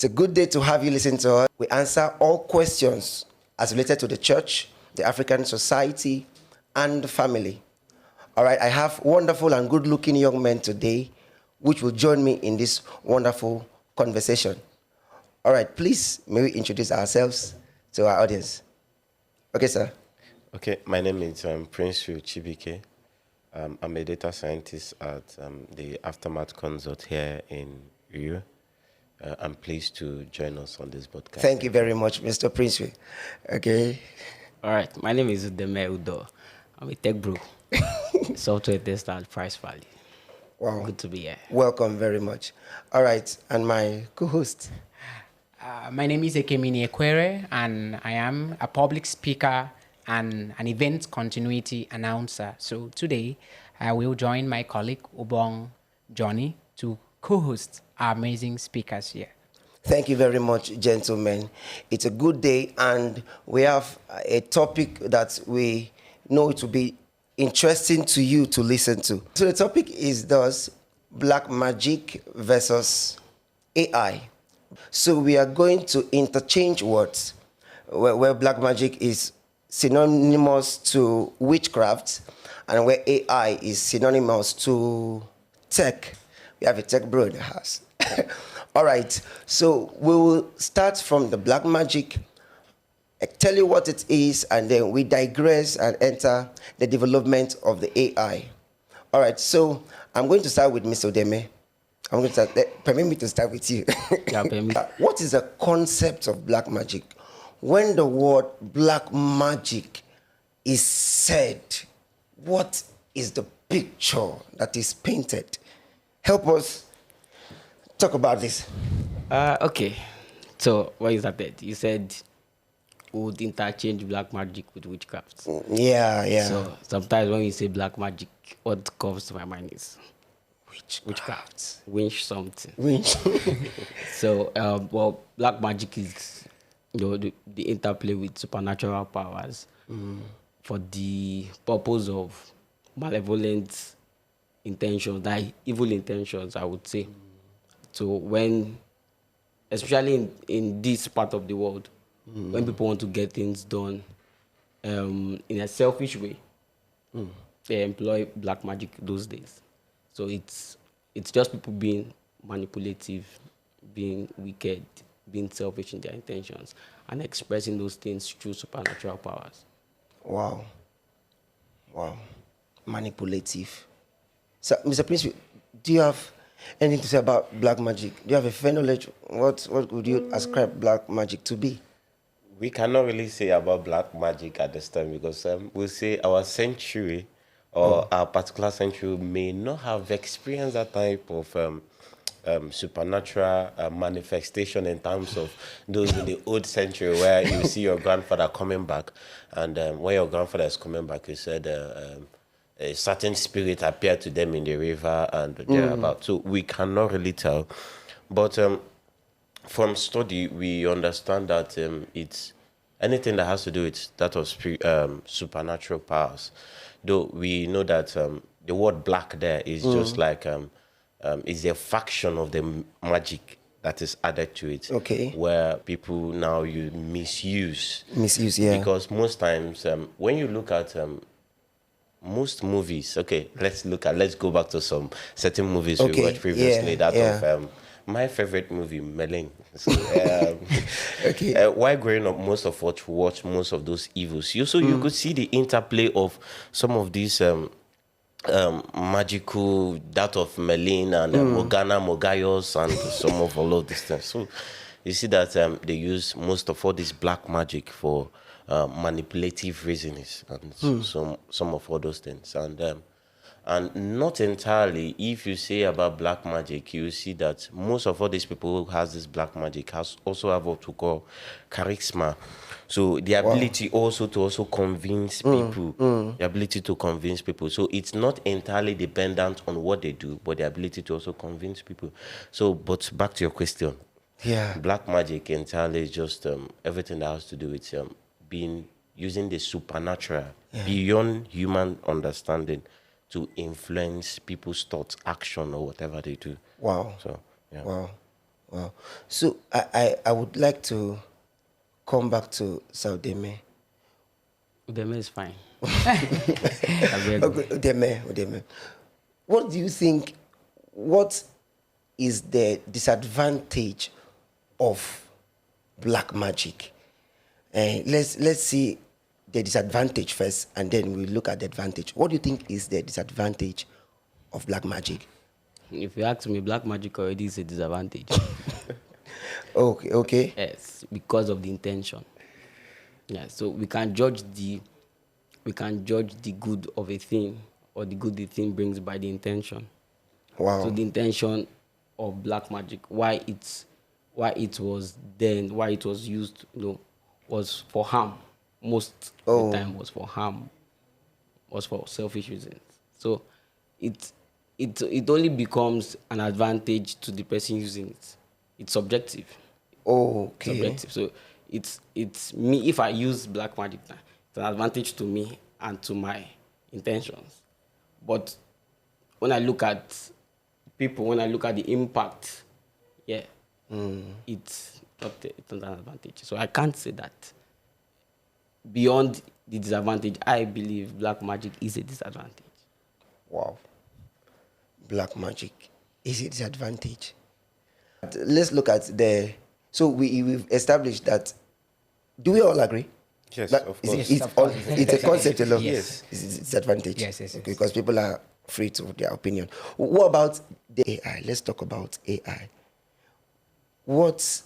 It's a good day to have you listen to us. We answer all questions as related to the church, the African society, and the family. All right, I have wonderful and good-looking young men today, which will join me in this wonderful conversation. All right, please, may we introduce ourselves to our audience. Okay, sir. Okay, my name is Prince Chibike. I'm a data scientist at the Aftermath Consult here in Rio. I'm pleased to join us on this podcast. Thank you very much, Mr. Prince. Okay. All right, my name is Udeme Udo. I'm a tech bro, software tester at Price Valley. Wow. Good to be here. Welcome very much. All right, and my co-host. My name is Ekemini Ekwere, and I am a public speaker and an event continuity announcer. So today, I will join my colleague Obong Johnny to co-host our amazing speakers here. Thank you very much, gentlemen. It's a good day, and we have a topic that we know it will be interesting to you to listen to. So the topic is thus black magic versus AI. So we are going to interchange words where black magic is synonymous to witchcraft and where AI is synonymous to tech. We have a tech bro in the house. All right, so we will start from the black magic, tell you what it is, and then we digress and enter the development of the AI. All right, so I'm going to start with Mr. Odeme. I'm going to start, permit me to start with you. Yeah, permit. What is the concept of black magic? When the word black magic is said, what is the picture that is painted? Help us talk about this. Okay, so what is that? You said we would interchange black magic with witchcraft. Yeah. So sometimes when you say black magic, what comes to my mind is witchcraft, winch something. Winch. So, well, black magic is the interplay with supernatural powers for the purpose of malevolent intentions, like evil intentions, I would say. So when, especially in this part of the world, when people want to get things done in a selfish way, they employ black magic those days. So it's just people being manipulative, being wicked, being selfish in their intentions, and expressing those things through supernatural powers. Wow. Manipulative. So, Mr. Prince, do you have anything to say about black magic? Do you have a fair knowledge? What would you ascribe black magic to be? We cannot really say about black magic at this time because we'll say our century or our particular century may not have experienced that type of supernatural manifestation in terms of those in the old century where you see your grandfather coming back, and when your grandfather is coming back, you said a certain spirit appeared to them in the river and thereabout. So we cannot really tell, but from study we understand that it's anything that has to do with that of supernatural powers. Though we know that the word black there is just like is a faction of the magic that is added to it. Okay. Where people now you misuse. Yeah. Because most times when you look at most movies, okay, let's go back to some certain movies we watched previously. Of my favorite movie, Melin. So, okay. While growing up, most of us watched most of those evils. You could see the interplay of some of these magical, that of Melin and Morgana, Mogayos, and some of all of these things. So you see that they use most of all this black magic for manipulative reasons and some of all those things. And not entirely, if you say about black magic, you see that most of all these people who has this black magic also have what we call charisma. So the ability also to convince people, the ability to convince people. So it's not entirely dependent on what they do, but the ability to also convince people. So, but back to your question. Yeah. Black magic entirely is just everything that has to do with using the supernatural beyond human understanding to influence people's thoughts, action, or whatever they do. Wow. So, yeah. Wow. Wow. So I would like to come back to Saudeme. Udeme is fine. I'm very good. Okay, Udeme. What do you think? What is the disadvantage of black magic? Let's see the disadvantage first, and then we look at the advantage. What do you think is the disadvantage of black magic? If you ask me, black magic already is a disadvantage. Okay. Yes, because of the intention. Yeah, so we can judge the good of a thing or the good the thing brings by the intention. Wow. So the intention of black magic, why it was used, was for harm. Most of the time was for harm, was for selfish reasons. So it only becomes an advantage to the person using it. It's subjective. Okay. Subjective. So it's me. If I use black magic, it's an advantage to me and to my intentions. But when I look at people, when I look at the impact, it's not an advantage. So I can't say that. Beyond the disadvantage, I believe black magic is a disadvantage. Wow. Black magic is a disadvantage. Let's look at so we've established that. Do we all agree? Yes, That of is- course. It's, Of course. it's a concept alone. Yes. It's a disadvantage. Yes. Okay, because people are free to their opinion. What about the AI? Let's talk about AI. What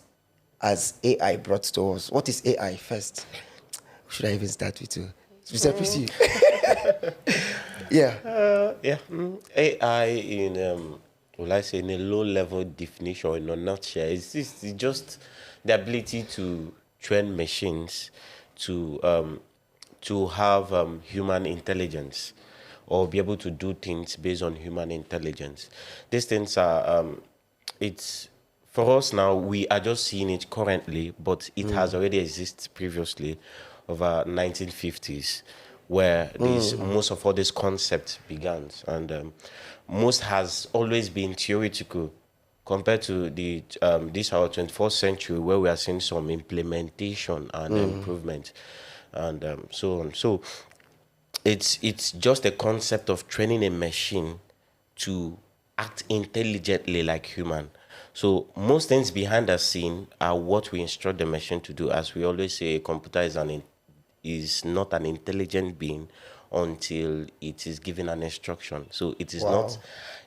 has AI brought to us? What is AI first? Should I even start with you? Specifically, yeah. AI will I say in a low level definition, in a nutshell, it's just the ability to train machines to have human intelligence or be able to do things based on human intelligence. These things are it's for us now, we are just seeing it currently, but it has already existed previously over 1950s, where most of all these concepts began, and most has always been theoretical compared to the this our 21st century, where we are seeing some implementation and improvement, and so on. So it's just a concept of training a machine to act intelligently like human. So most things behind the scene are what we instruct the machine to do. As we always say, a computer is not an intelligent being until it is given an instruction. So it is not.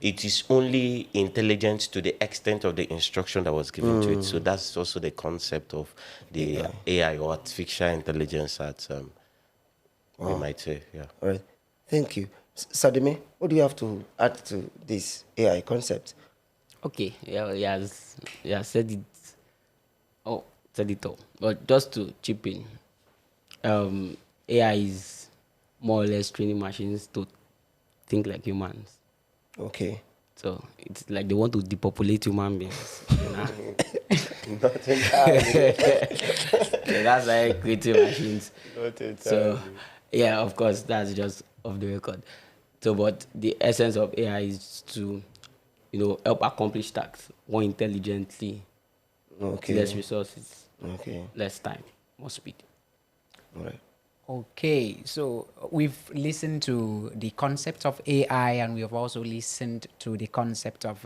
It is only intelligent to the extent of the instruction that was given to it. So that's also the concept of the AI or artificial intelligence that we might say. Yeah. All right. Thank you. Sadime, what do you have to add to this AI concept? Okay, yeah, he has said it. Oh, said it all. But just to chip in, AI is more or less training machines to think like humans. Okay. So it's like they want to depopulate human beings. You know? Not entirely. So that's why creating machines. Not entirely. So yeah, of course, that's just off the record. So, but the essence of AI is to, help accomplish tasks more intelligently, Okay. less resources, Okay. less time, more speed. All right. Okay, so we've listened to the concept of AI and we have also listened to the concept of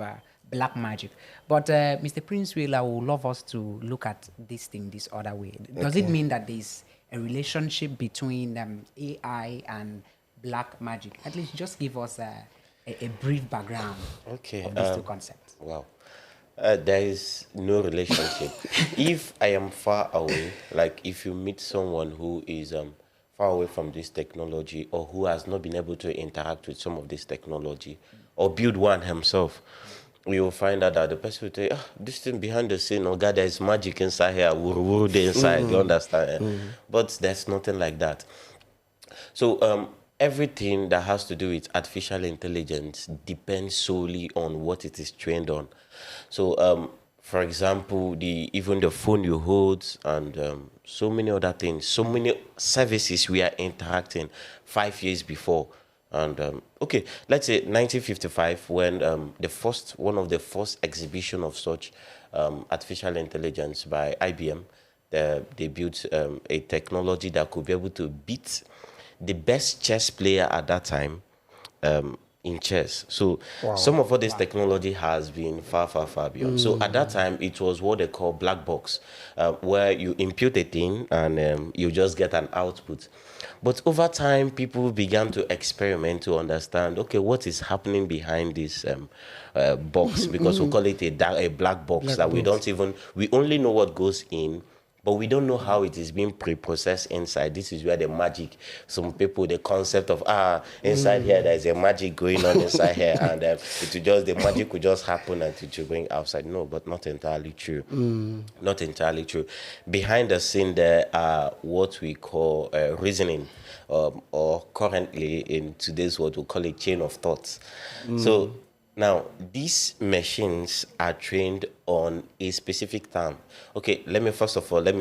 black magic. But Mr. Prince Will, I would love us to look at this thing this other way. Does it mean that there's a relationship between AI and black magic? At least just give us a brief background of these two concepts. Wow. There is no relationship. If I am far away, like if you meet someone who is far away from this technology or who has not been able to interact with some of this technology or build one himself, you will find out that the person will say, this thing behind the scene, oh God, there's magic inside here, woo inside, you understand? But there's nothing like that. So everything that has to do with artificial intelligence depends solely on what it is trained on. So, for example, even the phone you hold and so many other things, so many services we are interacting 5 years before And okay, let's say 1955, when one of the first exhibition of such artificial intelligence by IBM, they built a technology that could be able to beat the best chess player at that time in chess. So some of all this technology has been far, far, far beyond. So at that time, it was what they call black box, where you impute a thing and you just get an output. But over time, people began to experiment to understand, okay, what is happening behind this box? Because we call it a black box that we don't even, we only know what goes in, but we don't know how it is being pre-processed inside. This is where the magic, some people, the concept of, inside here, there's a magic going on inside here, and the magic will just happen and it will bring outside. No, but not entirely true. Not entirely true. Behind the scene, there are what we call reasoning, or currently in today's world, we call it chain of thoughts. So now, these machines are trained on a specific term. Okay, let me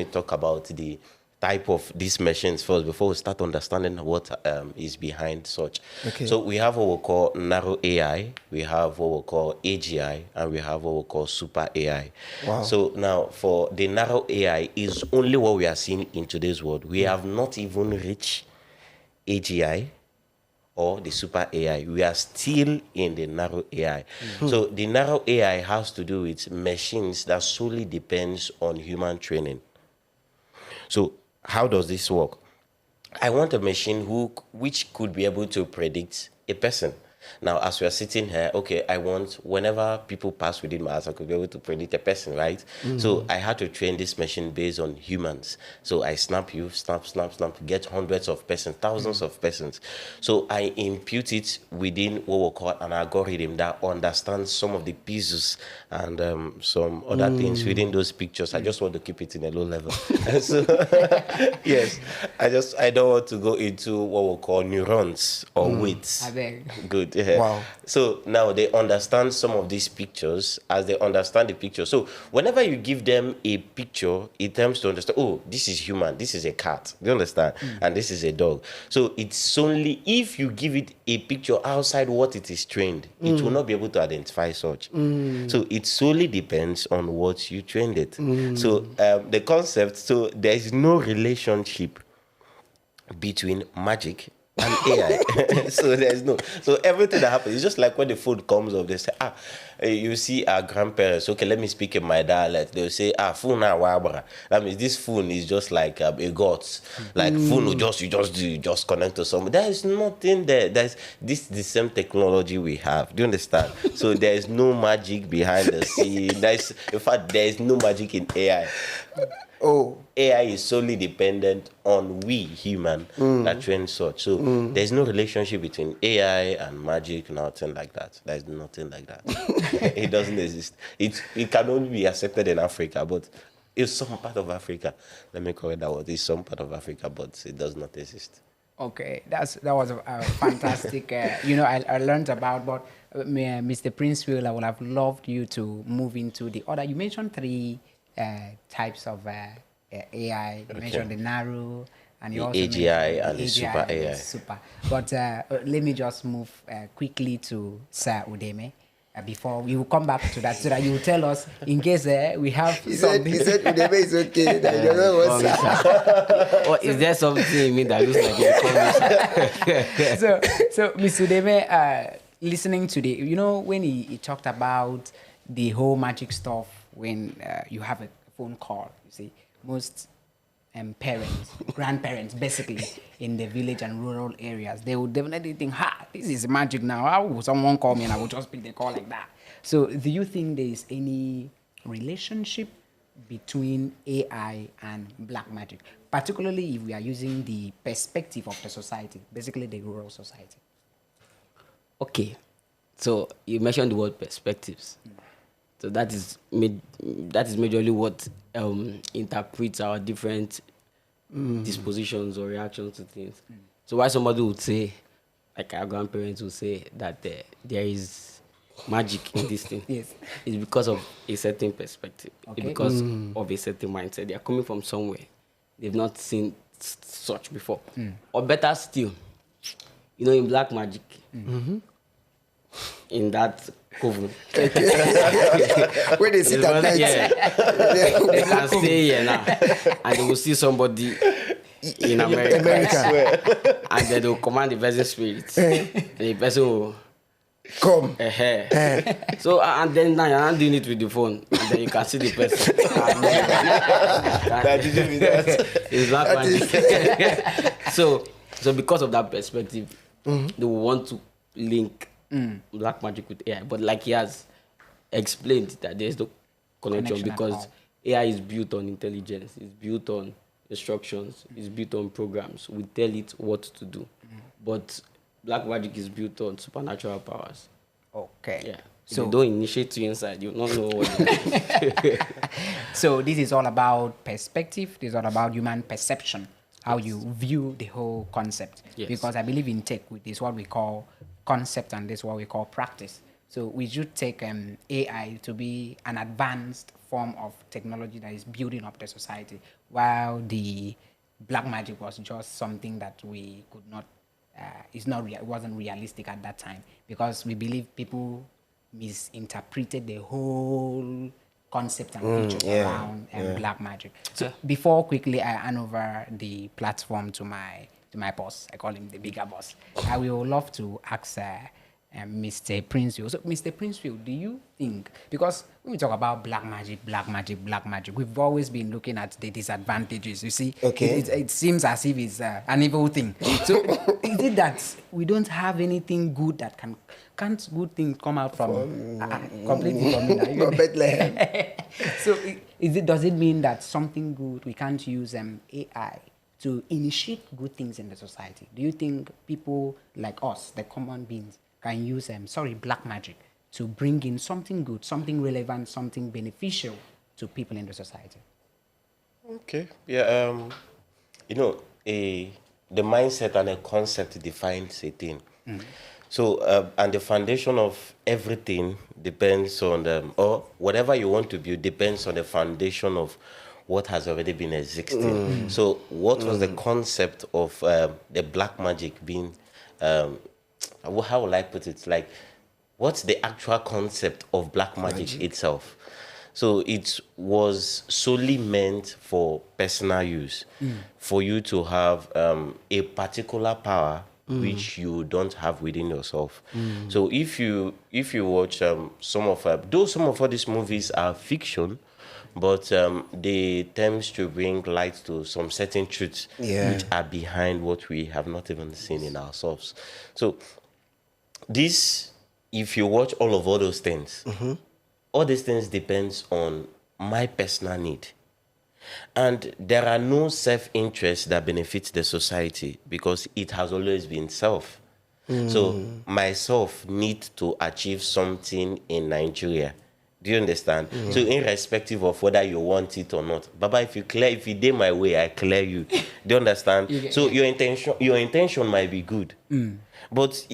talk about the type of these machines first before we start understanding what is behind such. Okay. So we have what we call narrow AI, we have what we call AGI, and we have what we call super AI. Wow. So now, for the narrow AI is only what we are seeing in today's world. We have not even reached AGI or the super AI. We are still in the narrow AI. So the narrow AI has to do with machines that solely depends on human training. So how does this work? I want a machine which could be able to predict a person. Now, as we are sitting here, okay, I want whenever people pass within my house, I could be able to predict a person, right? So I had to train this machine based on humans. So I snap, get hundreds of persons, thousands of persons. So I impute it within what we call an algorithm that understands some of the pieces and some other things within those pictures. I just want to keep it in a low level. So, yes, I don't want to go into what we call neurons or weights. I beg. Good. Yeah. Wow. So now they understand some of these pictures as they understand the picture. So whenever you give them a picture, it tends to understand, oh, this is human, this is a cat. Do you understand? And this is a dog. So it's only if you give it a picture outside what it is trained, it will not be able to identify such. So it solely depends on what you trained it. So the concept, so there is no relationship between magic and AI. So there's no, so everything that happens, it's just like when the food comes up, they say, you see our grandparents, okay, let me speak in my dialect. They'll say, funa wabra. That means this phone is just like a god. Like phone, you just connect to someone. There is nothing there. There's the same technology we have. Do you understand? So there is no magic behind the scene. In fact, there is no magic in AI. Oh. AI is solely dependent on we human that train such. So there's no relationship between AI and magic, nothing like that. There's nothing like that. It doesn't exist. It can only be accepted in Africa, but it's some part of Africa. Let me correct that word. It's some part of Africa, but it does not exist. Okay, that was a fantastic. I learned about, but Mr. Prince Will, I would have loved you to move into the other. You mentioned three types of AI. You mentioned the narrow, and you also AGI mentioned and the super AI. Super. But let me just move quickly to Sir Udeme. Before we will come back to that, so that you will tell us in case we have He something. said Udeme is okay. That he doesn't want that. Or is there something in me that looks like a So Mr. Udeme, listening to when he talked about the whole magic stuff, when you have a phone call, you see, most parents, grandparents, basically, in the village and rural areas, they would definitely think, this is magic now. How will someone call me and I will just pick the call like that? So do you think there is any relationship between AI and black magic, particularly if we are using the perspective of the society, basically the rural society? Okay, so you mentioned the word perspectives. So that is majorly what interprets our different dispositions or reactions to things. So why somebody would say, like our grandparents would say, that there is magic in this thing, Yes. is because of a certain perspective. Okay. It's because of a certain mindset. They are coming from somewhere. They've not seen such before. Or better still, You know, in black magic, in that coven, Where they sit at night. yeah, they can stay here now, and they will see somebody in America, and then they will command the person spirit, and the person will Come. So and then now you're not doing it with the phone, and then you can see the person. That didn't mean that. It's black magic. so because of that perspective, they will want to link black magic with AI. But like he has explained that there's no connection Connection at because all. AI is built on intelligence, it's built on instructions, it's built on programs. We tell it what to do. But black magic is built on supernatural powers. Okay. Yeah. If So you don't initiate you inside, you don't know what it is. So this is all about perspective. This is all about human perception, how you view the whole concept. Yes. Because I believe in tech, this is what we call concept and this is what we call practice. So we should take AI to be an advanced form of technology that is building up the society, while the black magic was just something that we could not. It wasn't realistic at that time because we believe people misinterpreted the whole concept and features around black magic. So before quickly I hand over the platform to my boss, I call him the bigger boss. I will love to ask Mr. Princefield. So Mr. Princefield, do you think, because when we talk about black magic, we've always been looking at the disadvantages. You see, Okay. it seems as if it's an evil thing. So is it that we don't have anything good that can't good things come out from completely from it? From Bethlehem. So does it mean that something good we can't use AI to initiate good things in the society? Do you think people like us, the common beings, can use black magic to bring in something good, something relevant, something beneficial to people in the society? Okay. Yeah. The mindset and a concept defines a thing. So, and the foundation of everything depends on or whatever you want to build depends on the foundation of what has already been existing. So, what was the concept of the black magic being? How will I put it? Like, what's the actual concept of black magic itself? So it was solely meant for personal use, for you to have a particular power which you don't have within yourself. So if you watch some of all these movies are fiction, but they tend to bring light to some certain truths which are behind what we have not even seen in ourselves. So this, if you watch all those things, all these things depends on my personal need. And there are no self-interests that benefit the society because it has always been self. So myself need to achieve something in Nigeria. Do you understand? So irrespective of whether you want it or not. Baba, if you did my way, I clear you. Do you understand? So your intention might be good. But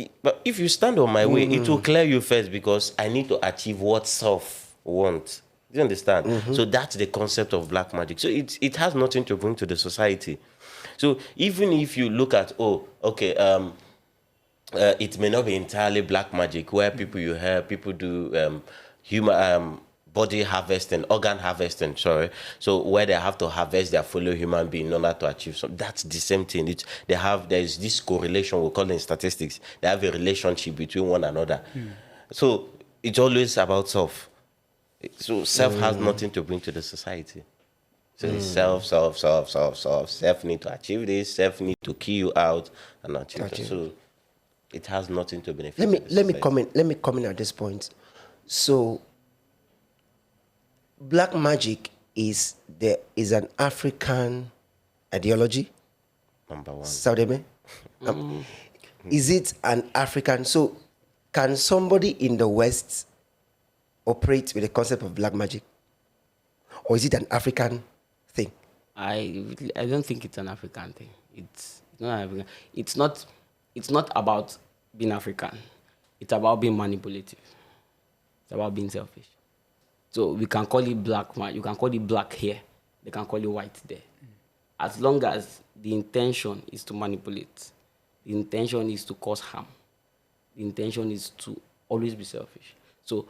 if you stand on my way, it will clear you first because I need to achieve what self wants. Do you understand? So that's the concept of black magic. So it has nothing to bring to the society. So even if you look at, it may not be entirely black magic where people do human body harvesting, organ harvesting, sorry. So where they have to harvest their fellow human being in order to achieve something. That's the same thing. There's this correlation, we call it in statistics. They have a relationship between one another. So it's always about self. So self has nothing to bring to the society. So it's self. Self need to achieve this, self need to kill you out and achieve that. So it has nothing to benefit. Let me comment at this point. So black magic is an African ideology. Number one. Saudeme? Is it an African? So can somebody in the West operate with the concept of black magic? Or is it an African thing? I don't think it's an African thing. It's not African. It's not about being African. It's about being manipulative. It's about being selfish. So we can call it black man. You can call it black here. They can call it white there. As long as the intention is to manipulate, the intention is to cause harm. The intention is to always be selfish. So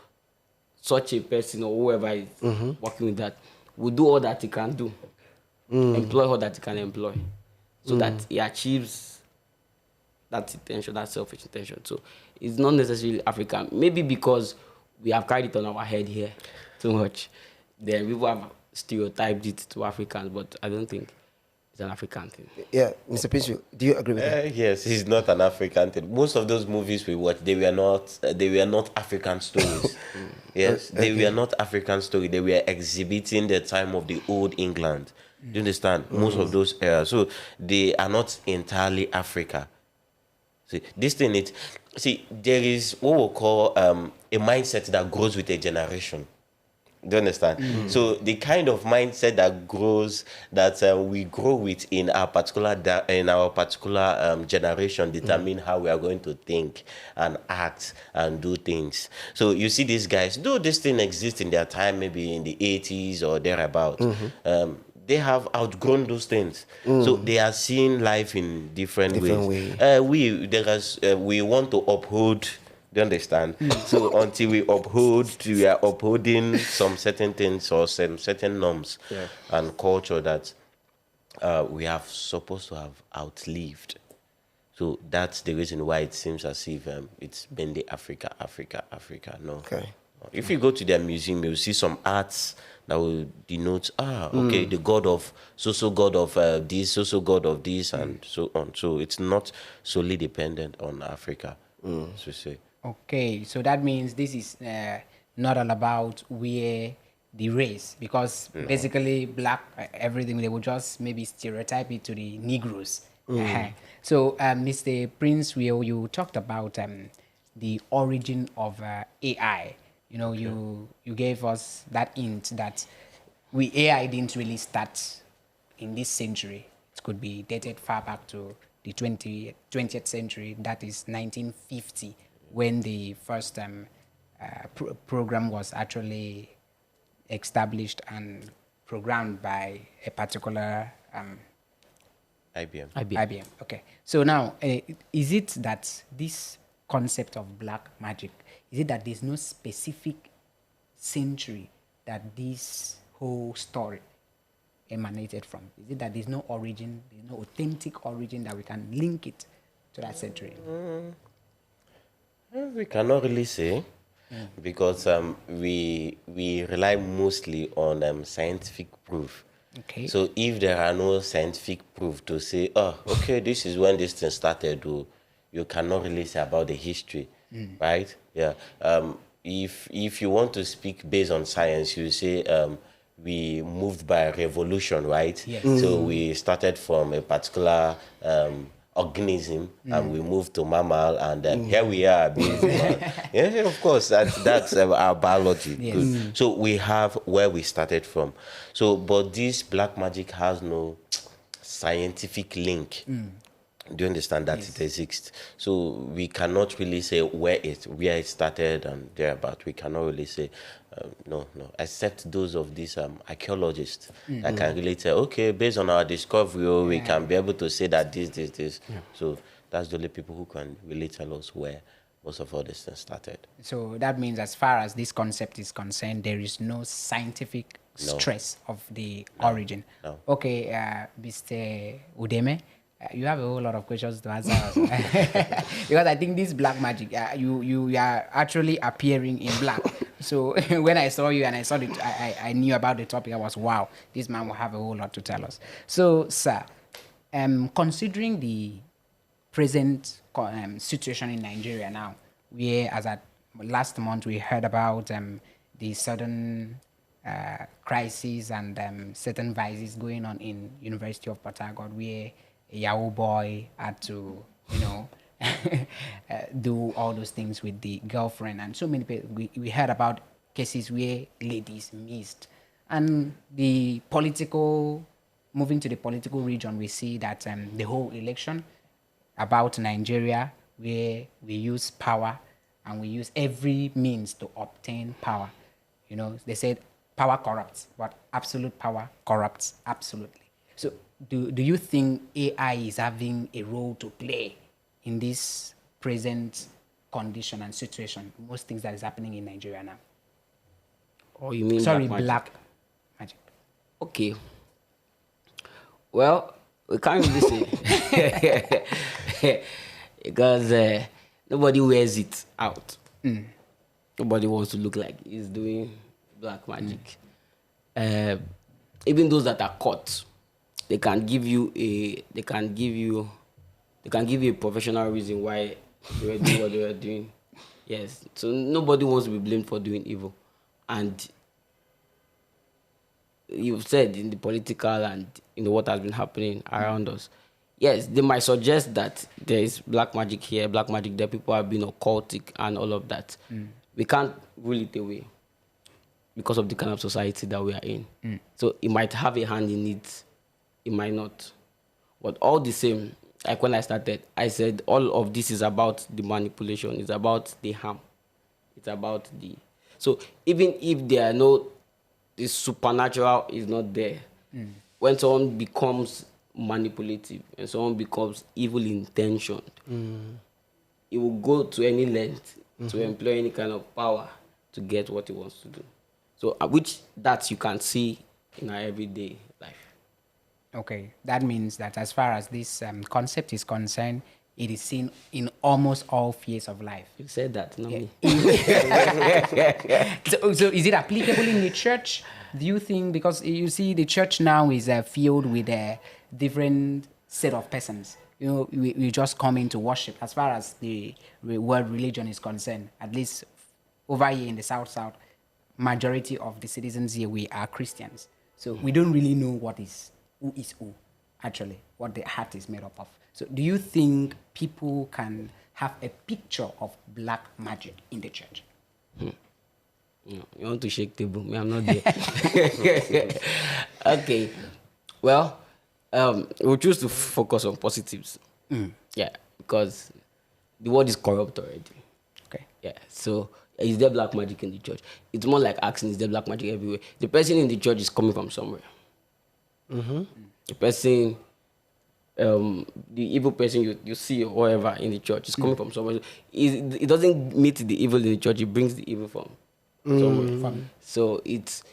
such a person or whoever is working with that will do all that he can do, employ all that he can employ, so that he achieves that intention, that selfish intention. So it's not necessarily African. Maybe because we have carried it on our head here too much, then people have stereotyped it to Africans, but I don't think it's an African thing. Yeah, Mr. Pinchu, do you agree with that? Yes, it's not an African thing. Most of those movies we watched, they were not African stories. Yes, they were not African stories. They were exhibiting the time of the old England. Do you understand? Most of those eras. So they are not entirely Africa. See, this thing there is what we call a mindset that grows with a generation. Do you understand? So the kind of mindset that grows, that we grow with in our particular generation, determine how we are going to think and act and do things. So you see these guys, though this thing exists in their time, maybe in the 80s or thereabout, they have outgrown those things. So they are seeing life in different ways. We want to uphold. Do you understand? So until we are upholding some certain things or some certain norms and culture that we have supposed to have outlived. So that's the reason why it seems as if it's mainly Africa. No. Okay. If you go to their museum, you'll see some arts that will denote, the god of god of this, god of this, and so on. So it's not solely dependent on Africa, to say. Okay, so that means this is not all about where the race, because basically black, everything, they will just maybe stereotype it to the Negroes. So, Mr. Prince, you talked about the origin of AI. You know, you gave us that hint that AI didn't really start in this century. It could be dated far back to the 20th century, that is 1950, when the first program was actually established and programmed by a particular IBM. Okay. So now, is it that this concept of black magic, is it that there's no specific century that this whole story emanated from? Is it that there's no origin, there's no authentic origin that we can link it to that century? We cannot really say, because we rely mostly on scientific proof. Okay. So if there are no scientific proof to say, this is when this thing started, you cannot really say about the history, right? Yeah. If you want to speak based on science, you say we moved by revolution, right? Yes. So we started from a particular organism and we moved to mammal, and here we are. Yeah, of course, that's our biology. Yes. Good. So we have where we started from. So, but this black magic has no scientific link. Do you understand that it exists? So we cannot really say where it started and thereabout. We cannot really say no, except those of these archaeologists that can really say, okay, based on our discovery, we can be able to say that this. Yeah. So that's the only people who can really tell us where most of all this things started. So that means, as far as this concept is concerned, there is no scientific stress of the origin. No. Okay, Mr. Udeme, you have a whole lot of questions to answer us. Because I think this black magic, you are actually appearing in black. So when I saw you and I saw it, I knew about the topic. I was, wow, this man will have a whole lot to tell us. So, sir, considering the present situation in Nigeria now, where as at last month we heard about the sudden crisis and certain vices going on in University of Port Harcourt, where a Yahoo boy had to, do all those things with the girlfriend, and so many people. We heard about cases where ladies missed, and moving to the political region, we see that the whole election about Nigeria, where we use power and we use every means to obtain power. They said power corrupts, but absolute power corrupts absolutely. So do you think AI is having a role to play in this present condition and situation, most things that is happening in Nigeria now? Or you mean Sorry, black magic? black magic. Okay. Well, we can't really say because nobody wears it out. Nobody wants to look like he's doing black magic. Even those that are caught, they can give you a professional reason why they were doing what they were doing. Yes. So nobody wants to be blamed for doing evil. And you've said in the political and in what has been happening around us. Yes, they might suggest that there is black magic here, black magic there, people have been occultic and all of that. We can't rule it away because of the kind of society that we are in. So it might have a hand in it, it might not. But all the same, like when I started, I said all of this is about the manipulation, it's about the harm, it's about the... So even if there are no... the supernatural is not there. When someone becomes manipulative and someone becomes evil intentioned, he will go to any length to employ any kind of power to get what he wants to do. So, which that you can see in our everyday life. Okay, that means that as far as this concept is concerned, it is seen in almost all spheres of life. You said that, not me. So is it applicable in the church? Do you think, because you see the church now is filled with a different set of persons. You know, we just come in to worship. As far as the word religion is concerned, at least over here in the South, majority of the citizens here, we are Christians. So we don't really know who is who, actually, what the heart is made up of. So do you think people can have a picture of black magic in the church? You want to shake table? Me, I'm not there. Okay. Well, we'll choose to focus on positives. Yeah, because the world is corrupt already. Okay. Yeah. So is there black magic in the church? It's more like asking, is there black magic everywhere? The person in the church is coming from somewhere. The person, the evil person you see or whatever in the church is coming from somewhere. It doesn't meet the evil in the church. It brings the evil from somewhere. So it's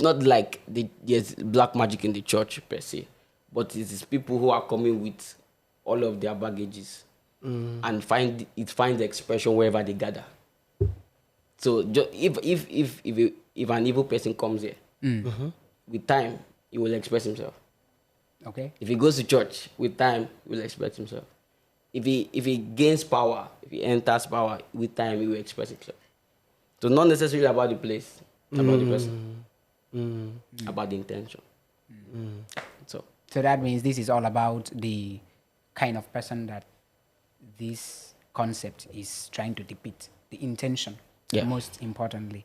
not like there's black magic in the church per se, but it is people who are coming with all of their baggages and finds expression wherever they gather. So if an evil person comes here, with time he will express himself. Okay. If he goes to church, with time he will express himself. If he gains power, if he enters power, with time he will express himself. So not necessarily about the place, about the person, about the intention. So that means this is all about the kind of person that this concept is trying to depict, the intention, most importantly.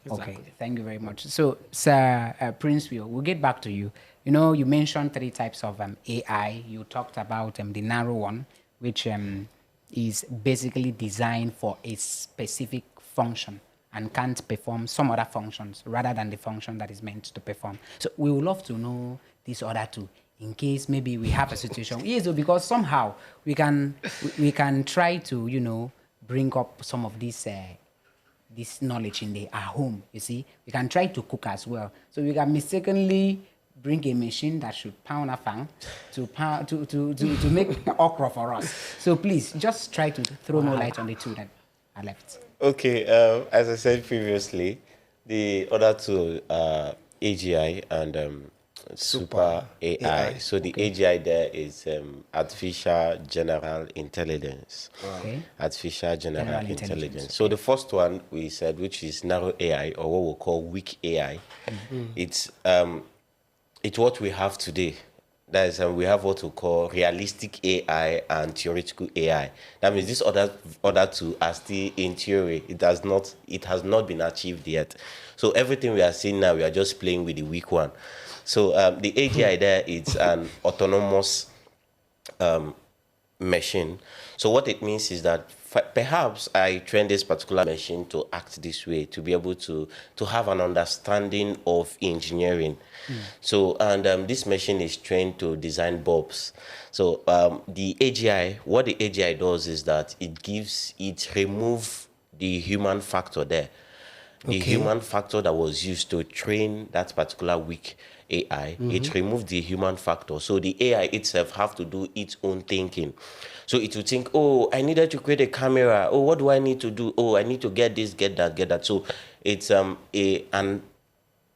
Exactly. Okay, thank you very much. So, Sir Prince Will, we'll get back to you. You know, you mentioned 3 types of AI. You talked about the narrow one, which is basically designed for a specific function and can't perform some other functions rather than the function that is meant to perform. So we would love to know these other 2 in case maybe we have a situation. Yes, because somehow we can try to, you know, bring up some of this knowledge in our home. You see, we can try to cook as well. So we can mistakenly bring a machine that should pound a fan to make okra for us. So please just try to throw more light on the 2 that are left. Okay, as I said previously, the other 2 are AGI and super AI. So the AGI there is artificial general intelligence. Okay. Artificial general intelligence. So the first one we said, which is narrow AI, or what we call weak AI, it's what we have today. That is, we have what we call realistic AI and theoretical AI. That means this other 2 are still in theory. It has not been achieved yet. So everything we are seeing now, we are just playing with the weak one. So the AGI there, it's an autonomous machine. So what it means is that perhaps I train this particular machine to act this way, to be able to have an understanding of engineering. So, and this machine is trained to design bulbs. So the AGI, what the AGI does is that it remove the human factor there. The human factor that was used to train that particular weak AI, it removed the human factor. So the AI itself have to do its own thinking. So it will think, oh, I needed to create a camera. Oh, what do I need to do? Oh, I need to get this, get that, get that. So it's an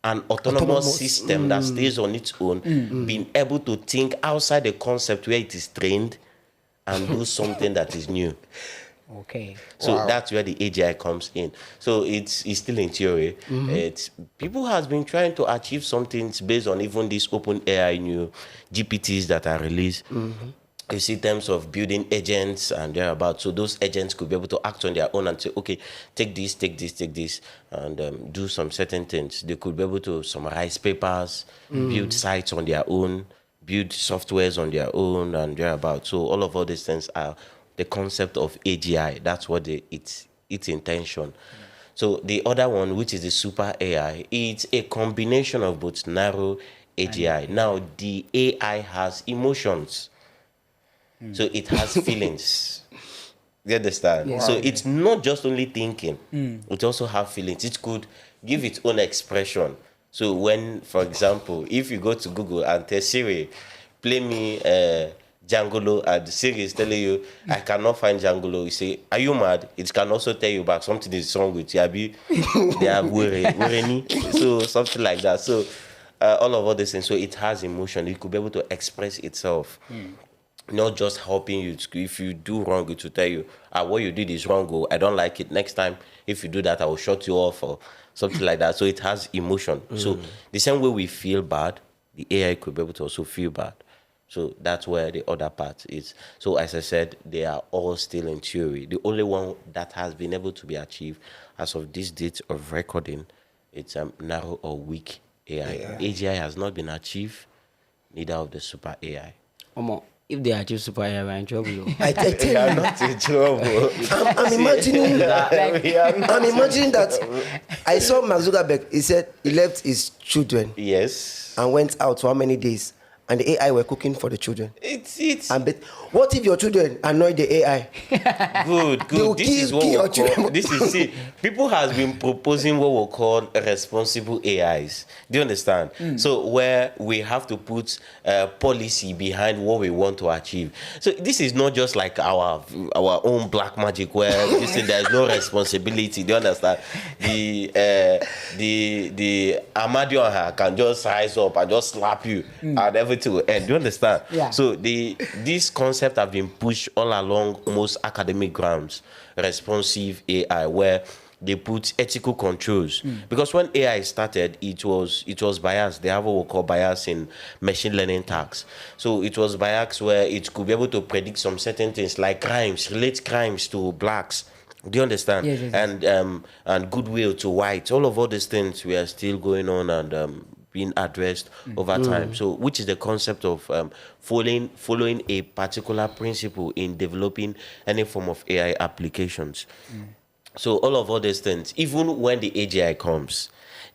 autonomous system that stays on its own, being able to think outside the concept where it is trained and do something that is new. Okay. So that's where the AGI comes in. So it's still in theory. It's people has been trying to achieve some things based on even these open AI new GPTs that are released. You see terms of building agents and thereabout. So those agents could be able to act on their own and say, okay, take this, and do some certain things. They could be able to summarize papers, build sites on their own, build softwares on their own and thereabout. So all these things are the concept of AGI. That's what its intention. So the other one, which is the super AI, it's a combination of both narrow AGI. Now the AI has emotions. So it has feelings. You understand? Yeah. So it's not just only thinking. It also has feelings. It could give its own expression. So when, for example, if you go to Google and tell Siri, play me Django, and Siri is telling you, I cannot find Django. You say, are you mad? It can also tell you back something is wrong with Yabi. They have woreni. So something like that. So all these things. So it has emotion. It could be able to express itself. Not just helping you. If you do wrong, it will tell you, what you did is wrong. Oh, I don't like it. Next time, if you do that, I will shut you off or something like that. So it has emotion. So the same way we feel bad, the AI could be able to also feel bad. So that's where the other part is. So as I said, they are all still in theory. The only one that has been able to be achieved as of this date of recording, it's narrow or weak AI. AGI has not been achieved, neither of the super AI. If they achieve super AI, we're in trouble. I They tell are you, not in trouble. I'm imagining that I saw Mark Zuckerberg. He said he left his children Yes. and went out for how many days, and the AI were cooking for the children. It's And what if your children annoy the AI? good. They will This kill is what your we call. children. This is see. People has been proposing what we call responsible AIs. Do you understand? So where we have to put policy behind what we want to achieve. So this is not just like our own black magic where you say there is no responsibility. Do you understand? The Amadio can just rise up and just slap you and everything will end. Do you understand? Yeah. So this concept have been pushed all along most academic grounds, responsive AI, where they put ethical controls. Because when AI started, it was biased. They have what we call bias in machine learning tasks. So it was biased where it could be able to predict some certain things like crimes, relate crimes to blacks. Do you understand? Yes. And goodwill to whites. All these things we are still going on and being addressed over time. So, which is the concept of following a particular principle in developing any form of AI applications. So, all these things, even when the AGI comes,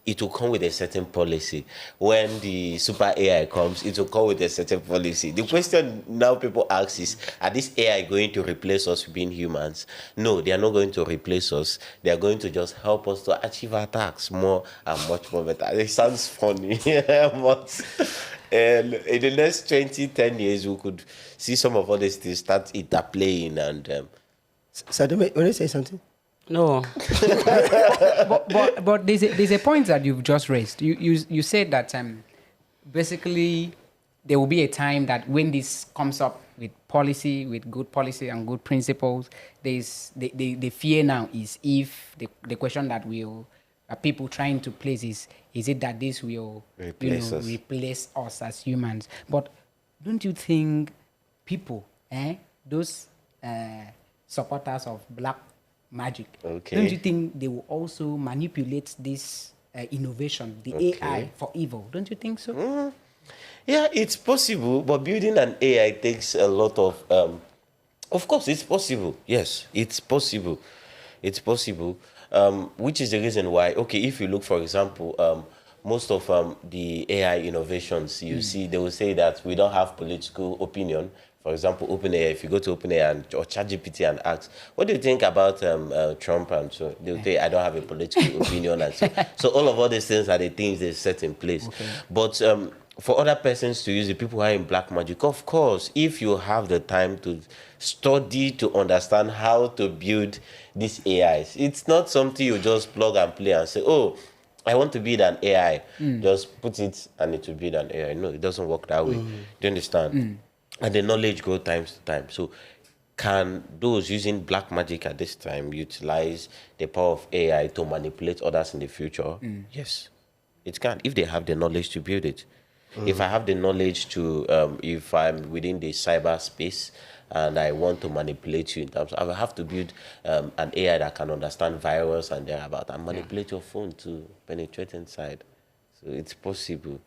it will come with a certain policy. When the super AI comes, it will come with a certain policy. The question now people ask is, are this AI going to replace us being humans? No, they are not going to replace us. They are going to just help us to achieve our tasks more and much more better. It sounds funny, but in the next 10 years, we could see some of all these things start interplaying and... Sadome, want to say something? No. But there's a point that you've just raised. You said that basically there will be a time that when this comes up with policy, with good policy and good principles, there's the fear now is if the question that will people trying to place is it that this will replace us as humans? But don't you think people, those supporters of black magic, don't you think they will also manipulate this innovation, the AI, for evil? Don't you think so? Yeah, it's possible, but building an AI takes a lot of Of course, it's possible. Yes, it's possible. It's possible. Which is the reason why, okay, if you look, for example, most of the AI innovations, you see, they will say that we don't have political opinion. For example, OpenAI, if you go to OpenAI or ChatGPT and ask, what do you think about Trump? And so they'll say, I don't have a political opinion. And so all these things are the things they set in place. Okay. But for other persons to use, the people who are in black magic, of course, if you have the time to study to understand how to build these AIs, it's not something you just plug and play and say, oh, I want to build an AI. Just put it and it will build an AI. No, it doesn't work that way. Do you understand? And the knowledge grows time to time. So can those using black magic at this time utilize the power of AI to manipulate others in the future? Yes, it can, if they have the knowledge to build it. If I have the knowledge to, if I'm within the cyberspace and I want to manipulate you in terms of, I will have to build an AI that can understand virus and thereabout and manipulate your phone to penetrate inside. So it's possible.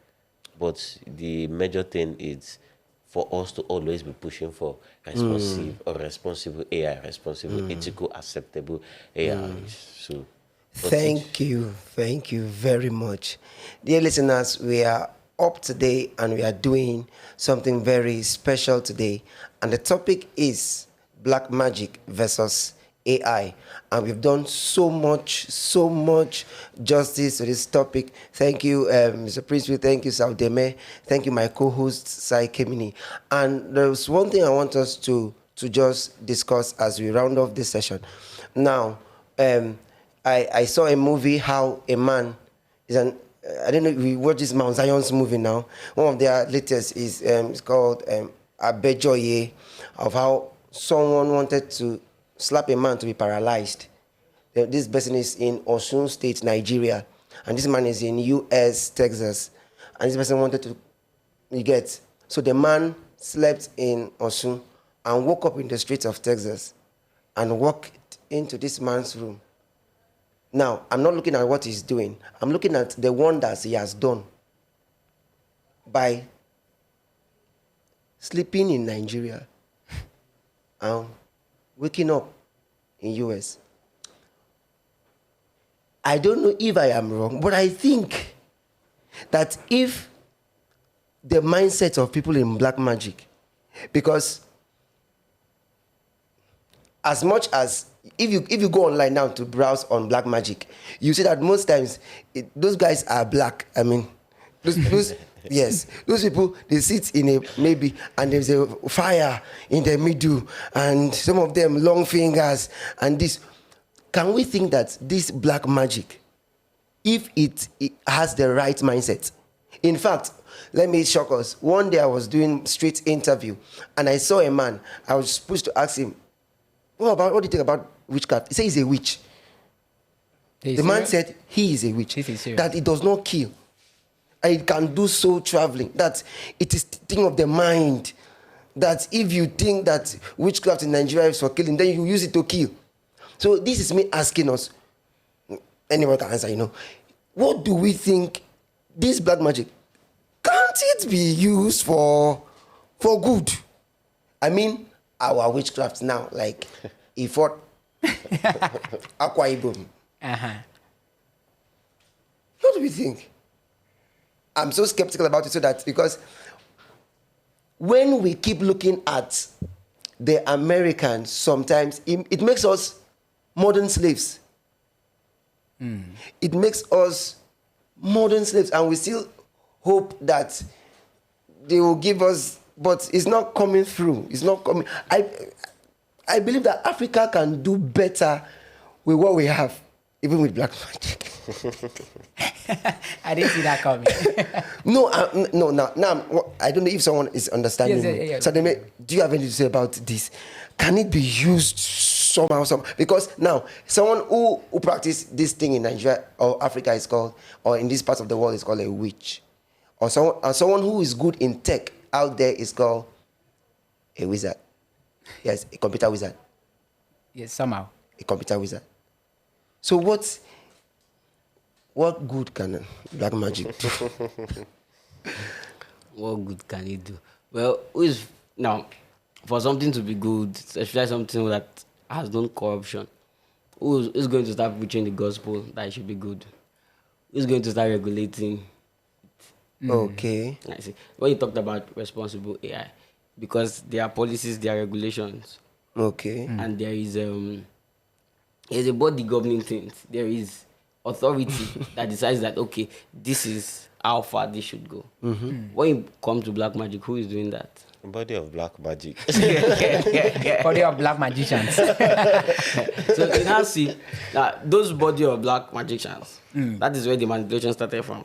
But the major thing is for us to always be pushing for responsive or responsible AI, responsible, ethical, acceptable AI. So, Thank you very much. Dear listeners, we are up today and we are doing something very special today. And the topic is black magic versus AI. And we've done so much justice to this topic. Thank you, Mr. Prince. Thank you, Saudeme. Thank you, my co-host, Sai Kemini. And there's one thing I want us to just discuss as we round off this session. Now, I saw a movie how a man is I don't know if we watch this Mount Zion's movie now. One of their latest is it's called Abejoye, of how someone wanted to slap a man to be paralyzed. This person is in Osun State, Nigeria, and this man is in US, Texas, and this person wanted to get. So the man slept in Osun and woke up in the streets of Texas and walked into this man's room. Now, I'm not looking at what he's doing. I'm looking at the wonders he has done by sleeping in Nigeria and waking up in US. I don't know if I am wrong, but I think that if the mindset of people in black magic, because as much as if you go online now to browse on black magic, you see that most times those guys are black. I mean, those yes, those people, they sit in a maybe and there's a fire in the middle and some of them long fingers and this. Can we think that this black magic, if it has the right mindset? In fact, let me shock us. One day I was doing street interview and I saw a man. I was supposed to ask him, what do you think about witchcraft? He said he's a witch. The man said he is a witch. That it does not kill. And it can do soul traveling. That it is thing of the mind. That if you think that witchcraft in Nigeria is for killing, then you use it to kill. So this is me asking us, anyone can answer, what do we think this black magic, can't it be used for good? I mean, our witchcraft now, like Ifort, Akwa Ibom. What do we think? I'm so skeptical about it, so that because when we keep looking at the Americans, sometimes it makes us modern slaves. It makes us modern slaves, and we still hope that they will give us, but it's not coming through. It's not coming. I believe that Africa can do better with what we have, even with black magic. I didn't see that coming. No, now I don't know if someone is understanding me. Yes. So do you have anything to say about this? Can it be used somehow? Because now someone who practice this thing in Nigeria or Africa is called, or in this part of the world is called a witch, or someone who is good in tech out there is called a wizard. Yes, a computer wizard. Yes, somehow. A computer wizard. So what good can black magic do? What good can it do? Well, now for something to be good, especially something that has done corruption, who's going to start preaching the gospel that it should be good? Who's going to start regulating? Okay. I see. When you talked about responsible AI, because there are policies, there are regulations, Okay. and there's a body governing things. There is authority that decides that okay, this is how far this should go. When you come to black magic, who is doing that? Body of black magic. Body of black magicians. So you now see that those body of black magicians, that is where the manipulation started from.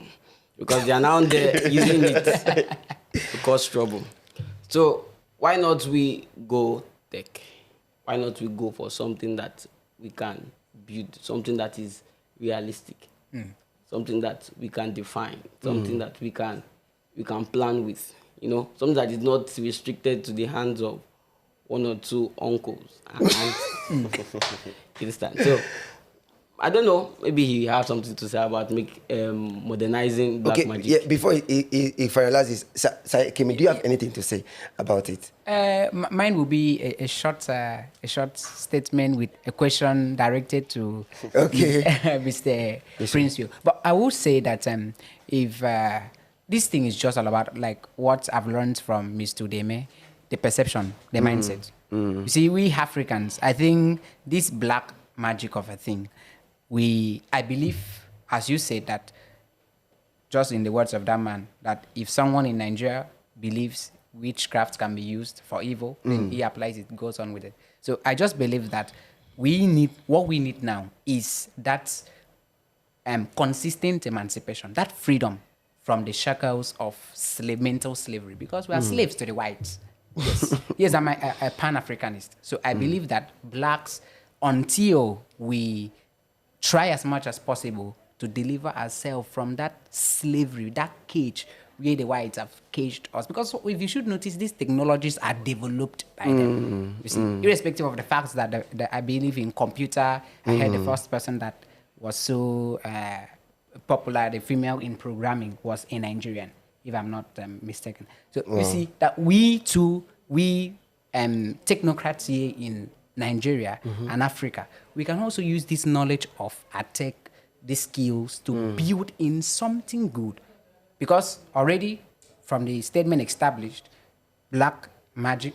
Because they are now there using it to cause trouble. So why not we go tech? Why not we go for something that we can build, something that is realistic, something that we can define, something that we can plan with, something that is not restricted to the hands of one or two uncles and aunts. You understand? So I don't know. Maybe he has something to say about modernizing black magic. Yeah. Before he finalizes, Sir Kemi, do you have anything to say about it? Mine will be a short statement with a question directed to Mr. Prince. But I will say that if this thing is just all about like what I've learned from Mr. Udeme, the perception, the mindset. You see, we Africans, I think this black magic of a thing, I believe, as you said, that just in the words of that man, that if someone in Nigeria believes witchcraft can be used for evil, then he applies it, goes on with it. So I just believe that what we need now is that consistent emancipation, that freedom from the shackles of mental slavery, because we are slaves to the whites. Yes, yes, I'm a Pan-Africanist. So I believe that blacks, until we try as much as possible to deliver ourselves from that slavery, that cage where the whites have caged us. Because if you should notice, these technologies are developed by them. You see, irrespective of the fact that I believe in computer, I heard the first person that was so popular, the female in programming, was a Nigerian, if I'm not mistaken. So you see that we technocrats here in Nigeria and Africa, we can also use this knowledge of our tech, these skills to build in something good. Because already from the statement established, black magic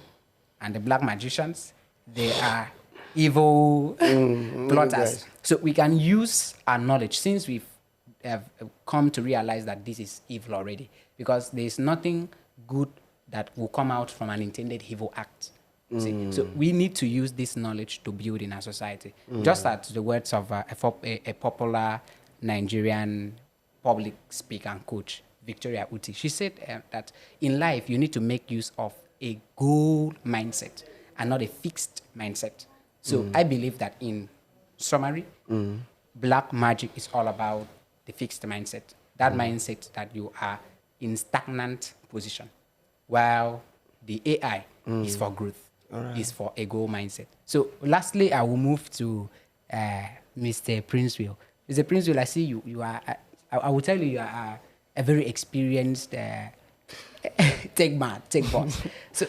and the black magicians, they are evil plotters. So we can use our knowledge, since we've come to realize that this is evil already, because there is nothing good that will come out from an intended evil act. See? So we need to use this knowledge to build in our society. Just as the words of a popular Nigerian public speaker and coach, Victoria Uti, she said that in life you need to make use of a goal mindset and not a fixed mindset. So I believe that in summary, black magic is all about the fixed mindset. That mindset that you are in stagnant position, while the AI is for growth. Is for a goal mindset. So lastly, I will move to Mr. Princeville. Mr. Princeville, I see you are, I will tell you are a very experienced tech boss. So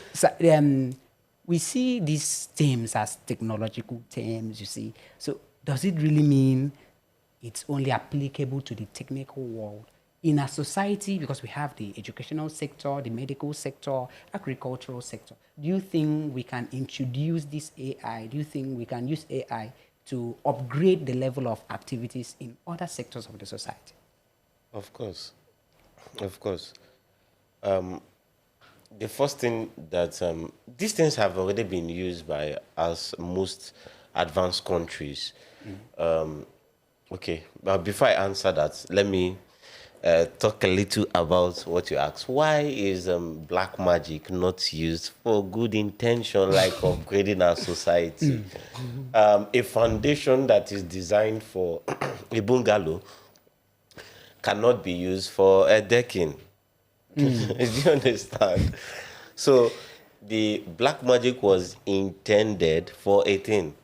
we see these terms as technological terms, you see. So does it really mean it's only applicable to the technical world? In our society, because we have the educational sector, the medical sector, agricultural sector, do you think we can introduce this AI? Do you think we can use AI to upgrade the level of activities in other sectors of the society? Of course. Of course. The first thing that these things have already been used by us most advanced countries. Okay, but before I answer that, let me talk a little about what you asked. Why is black magic not used for good intention, like upgrading our society? A foundation that is designed for a bungalow cannot be used for a decking. Do you understand? So the black magic was intended for a thing.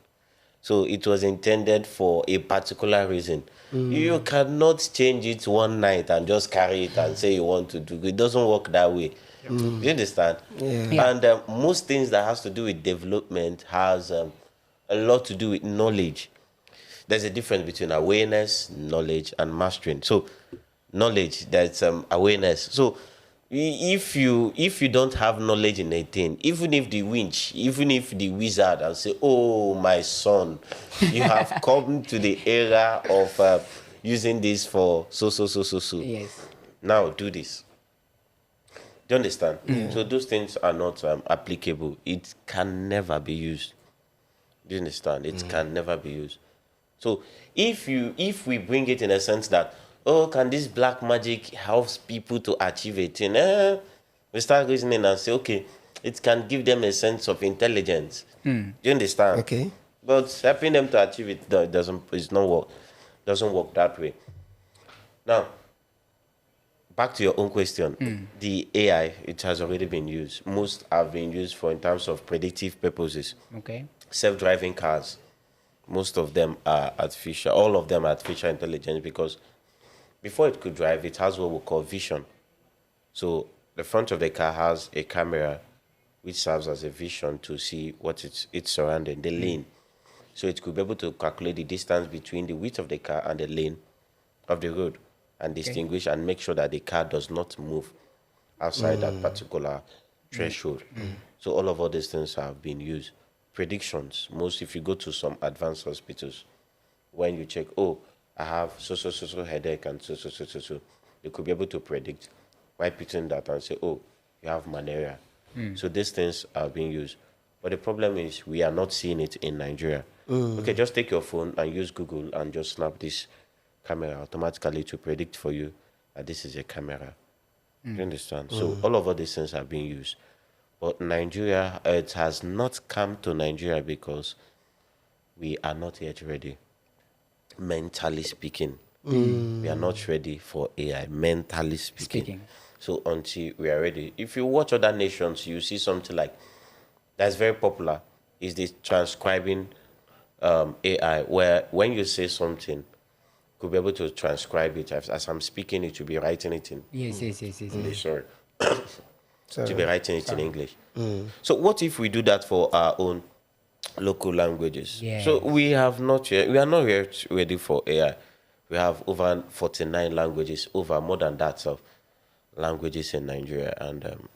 So it was intended for a particular reason. You cannot change it one night and just carry it and say you want to do it. It doesn't work that way. You understand? Yeah. And most things that has to do with development has a lot to do with knowledge. There's a difference between awareness, knowledge, and mastering. So knowledge, that's awareness. So if you don't have knowledge in a thing, even if the winch, even if the wizard and say, oh my son, you have come to the era of using this for so. Yes. Now do this. Do you understand? So those things are not applicable. It can never be used. Do you understand? It can never be used. So if we bring it in a sense that, oh, can this black magic helps people to achieve a thing? We start reasoning and say, okay, it can give them a sense of intelligence. Do you understand? Okay. But helping them to achieve it doesn't work that way. Now, back to your own question. The AI, it has already been used. Most have been used for in terms of predictive purposes. Okay. Self-driving cars, most of them are artificial. All of them are artificial intelligence because before it could drive, it has what we call vision. So the front of the car has a camera which serves as a vision to see what it's surrounding, the lane. So it could be able to calculate the distance between the width of the car and the lane of the road and distinguish and make sure that the car does not move outside that particular threshold. So all these things have been used. Predictions, most if you go to some advanced hospitals, when you check, oh, I have so headache and so, they could be able to predict by putting that and say, oh, you have malaria. So these things are being used. But the problem is we are not seeing it in Nigeria. Okay, just take your phone and use Google and just snap this camera automatically to predict for you that this is a camera. Do you understand? So all these things are being used. But Nigeria, it has not come to Nigeria because we are not yet ready, mentally speaking. We are not ready for AI, mentally speaking. So until we are ready, if you watch other nations, you see something like that's very popular is the transcribing AI, where when you say something, could be able to transcribe it as I'm speaking, it will be writing it in Yes. English. Sorry. To be writing it in English. So what if we do that for our own local languages? Yes. So we are not yet ready for AI. We have over 49 languages, over more than that of languages in Nigeria, and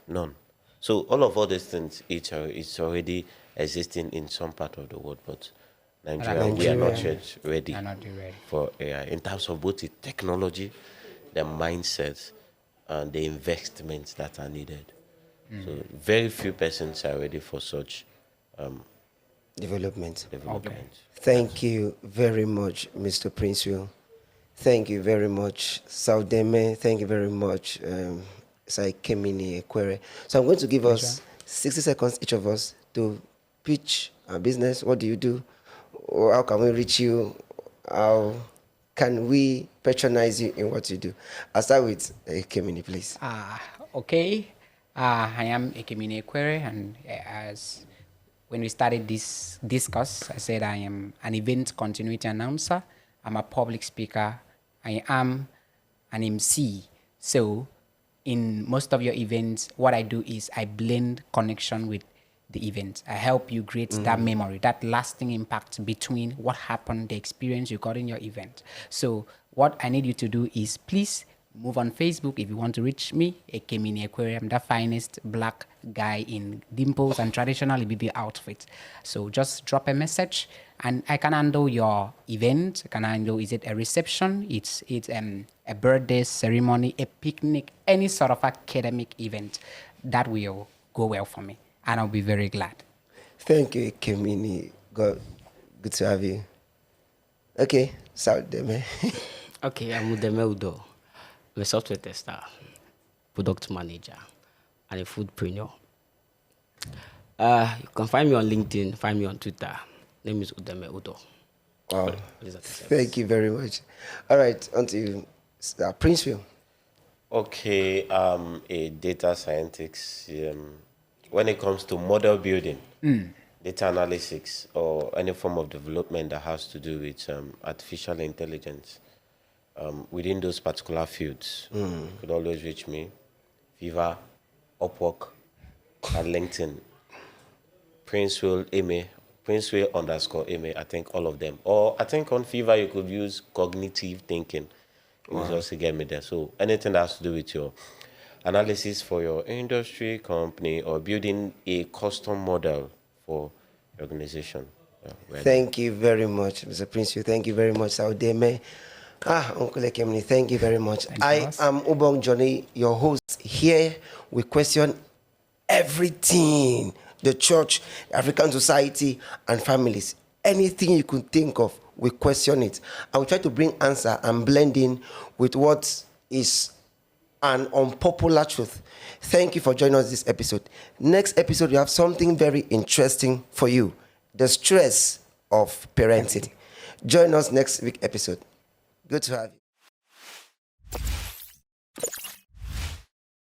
none. So all these things, it's already existing in some part of the world, but Nigeria, we are not yet ready for AI in terms of both the technology, the mindset, and the investments that are needed. So very few persons are ready for such Development. development. Thank you very much, Mr. Princeville. Thank you very much, Saudeme. Thank you very much, Saikemini Ekwere. So I'm going to give us 60 seconds, each of us, to pitch our business. What do you do? Or how can we reach you? How can we patronize you in what you do? I'll start with Kemini, please. Okay. I am Ekemini Ekwere, and as when we started this discourse, I said I am an event continuity announcer. I'm a public speaker. I am an MC. So in most of your events, what I do is I blend connection with the event. I help you create that memory, that lasting impact between what happened, the experience you got in your event. So what I need you to do is please move on Facebook if you want to reach me, Ekemini Ekwere. I'm the finest black guy in dimples and traditional Ibibi outfit. So just drop a message and I can handle your event. I can handle, is it a reception? It's a birthday ceremony, a picnic, any sort of academic event. That will go well for me. And I'll be very glad. Thank you, Kemini. Good to have you. Okay, Saudeme. Okay, I'm Udeme Udo. I'm a software tester, product manager, and a foodpreneur. You can find me on LinkedIn, find me on Twitter. Name is Udeme Udo. Wow. Thank you very much. All right, on to you, Princeville. Okay, I'm a data scientist. When it comes to model building, data analytics or any form of development that has to do with artificial intelligence within those particular fields, you could always reach me. Viva, Upwork, and LinkedIn. Prince_Amy, I think all of them. Or I think on Fiverr you could use cognitive thinking. You just get me there. So anything that has to do with your analysis for your industry, company, or building a custom model for your organization. Thank you very much, Mr. Prince. Thank you very much, Saudeme. Uncle Ekemini, thank you very much. I boss. am Ubong Johnny, your host. Here we question everything: the church, African society, and families. Anything you could think of, we question it. I will try to bring answer and blend in with what is an unpopular truth. Thank you for joining us this episode. Next episode, we have something very interesting for you: the stress of parenting. Join us next week episode. Good to have you.